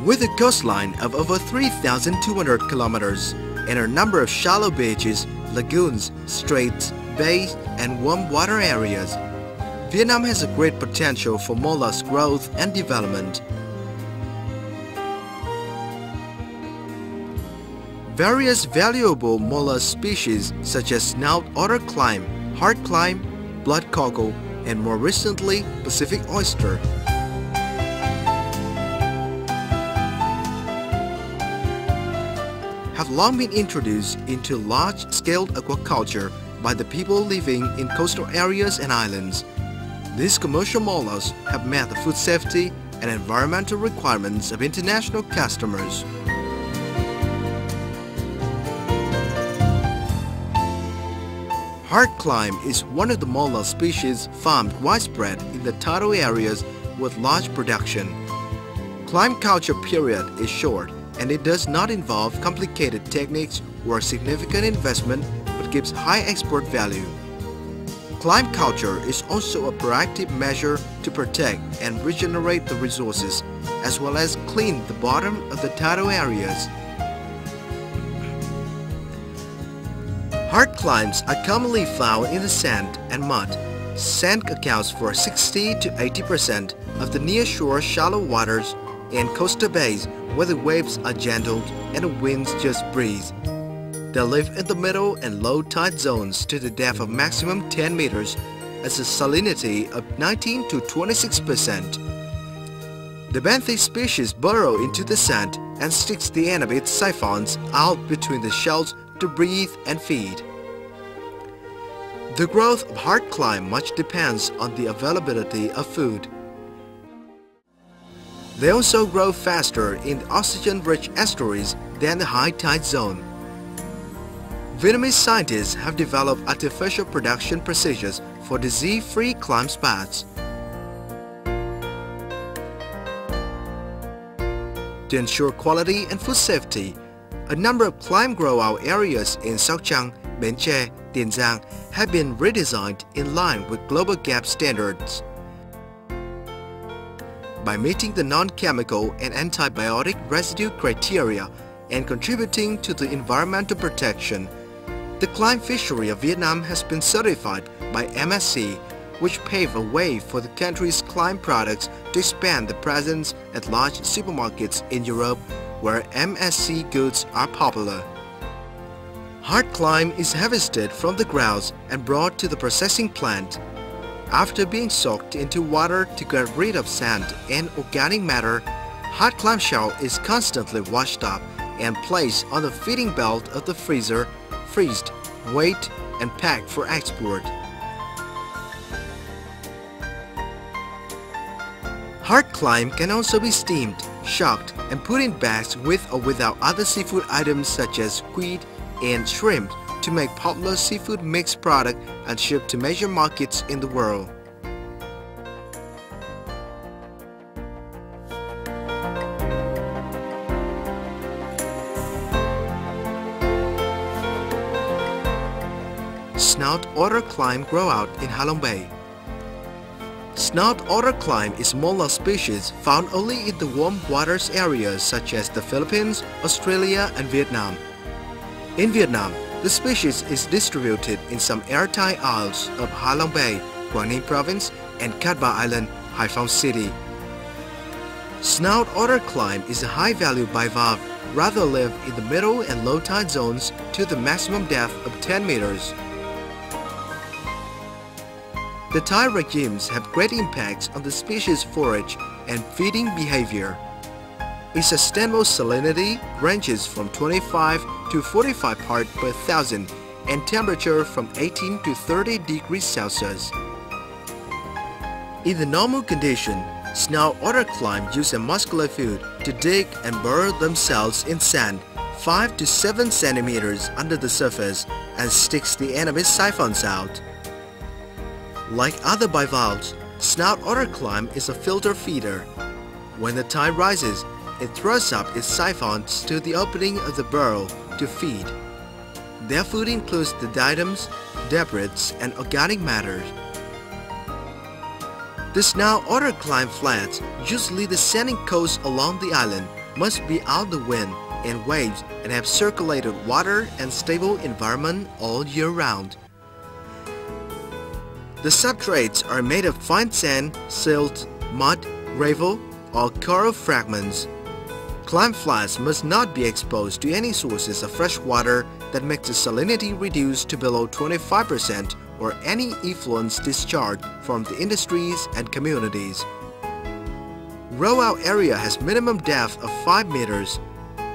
With a coastline of over 3,200 kilometers and a number of shallow beaches, lagoons, straits, bays, and warm water areas, Vietnam has a great potential for mollusk growth and development. Various valuable mollusk species such as snout otter clam, heart clam, blood cockle, and more recently Pacific oyster have long been introduced into large-scale aquaculture by the people living in coastal areas and islands. These commercial mollusks have met the food safety and environmental requirements of international customers. Heart clam is one of the mollusk species found widespread in the tidal areas with large production. Clam culture period is short and it does not involve complicated techniques or significant investment but gives high export value. Clam culture is also a proactive measure to protect and regenerate the resources as well as clean the bottom of the tidal areas. Heart clams are commonly found in the sand and mud. Sand accounts for 60 to 80% of the near-shore shallow waters and coastal bays where the waves are gentle and the winds just breeze. They live in the middle and low tide zones to the depth of maximum 10 meters as a salinity of 19 to 26%. The benthic species burrow into the sand and sticks the end of its siphons out between the shells to breathe and feed. The growth of heart clam much depends on the availability of food. They also grow faster in oxygen-rich estuaries than the high tide zone. Vietnamese scientists have developed artificial production procedures for disease-free clam spots. To ensure quality and food safety, a number of clam grow-out areas in Sóc Trăng, Bến Tre, Tiền Giang have been redesigned in line with global GAP standards. By meeting the non-chemical and antibiotic residue criteria and contributing to the environmental protection, the clam fishery of Vietnam has been certified by MSC, which paved a way for the country's clam products to expand the presence at large supermarkets in Europe, where MSC goods are popular. Heart clam is harvested from the grounds and brought to the processing plant. After being soaked into water to get rid of sand and organic matter, heart clam shell is constantly washed up and placed on the feeding belt of the freezer, freezed, weighed, and packed for export. Heart clam can also be steamed, shucked, and put in bags with or without other seafood items such as squid and shrimp to make popular seafood mixed product and shipped to major markets in the world. Snout otter clam grow out in Ha Long Bay. Snout otter clam is a mollusk species found only in the warm waters areas such as the Philippines, Australia, and Vietnam. In Vietnam, the species is distributed in some airtight isles of Ha Long Bay, Quang Ninh Province, and Cat Ba Island, Hai Phong City. Snout otter clam is a high-value bivalve, rather live in the middle and low tide zones to the maximum depth of 10 meters. The tide regimes have great impacts on the species' forage and feeding behavior. Its sustainable salinity ranges from 25 to 45 parts per thousand and temperature from 18 to 30 degrees Celsius. In the normal condition, snout otter clam use a muscular food to dig and burrow themselves in sand 5 to 7 centimeters under the surface and sticks the end of its siphons out. Like other bivalves, snout otter clam is a filter feeder. When the tide rises, it thrusts up its siphons to the opening of the burrow to feed. Their food includes the diatoms, debris, and organic matter. The snout otter clam flats usually the sandy coast along the island, must be out the wind and waves and have circulated water and stable environment all year round. The substrates are made of fine sand, silt, mud, gravel, or coral fragments. Clam flats must not be exposed to any sources of fresh water that makes the salinity reduced to below 25% or any effluents discharged from the industries and communities. Grow-out area has minimum depth of 5 meters.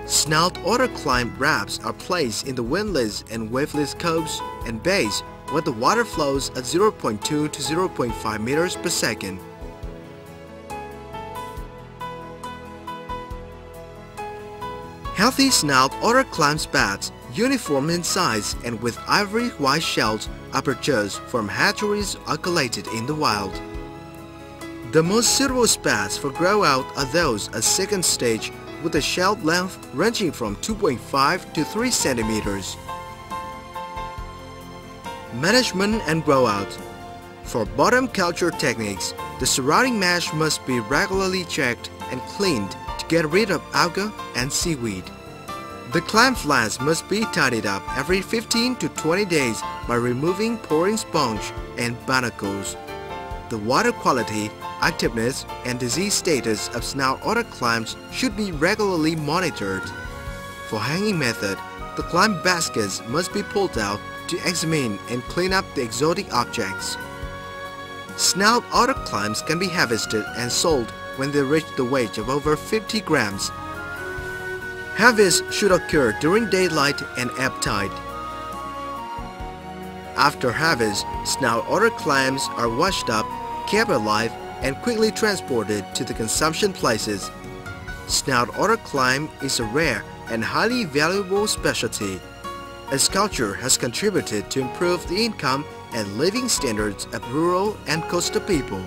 Snout otter clam wraps are placed in the windless and waveless coves and bays where the water flows at 0.2 to 0.5 meters per second. Healthy snout otter clams bats, uniform in size and with ivory white shells, are purchased from hatcheries or collected in the wild. The most suitable spats for grow-out are those at second stage with a shell length ranging from 2.5 to 3 centimeters. Management and grow-out. For bottom culture techniques, the surrounding mesh must be regularly checked and cleaned to get rid of algae and seaweed. The clam flats must be tidied up every 15 to 20 days by removing pouring sponge and barnacles. The water quality, activeness, and disease status of snout otter clams should be regularly monitored. For hanging method, the clam baskets must be pulled out to examine and clean up the exotic objects. Snout otter clams can be harvested and sold when they reach the weight of over 50 grams. Harvest should occur during daylight and ebb tide. After harvest, snout otter clams are washed up, kept alive, and quickly transported to the consumption places. Snout otter clam is a rare and highly valuable specialty. Its culture has contributed to improve the income and living standards of rural and coastal people.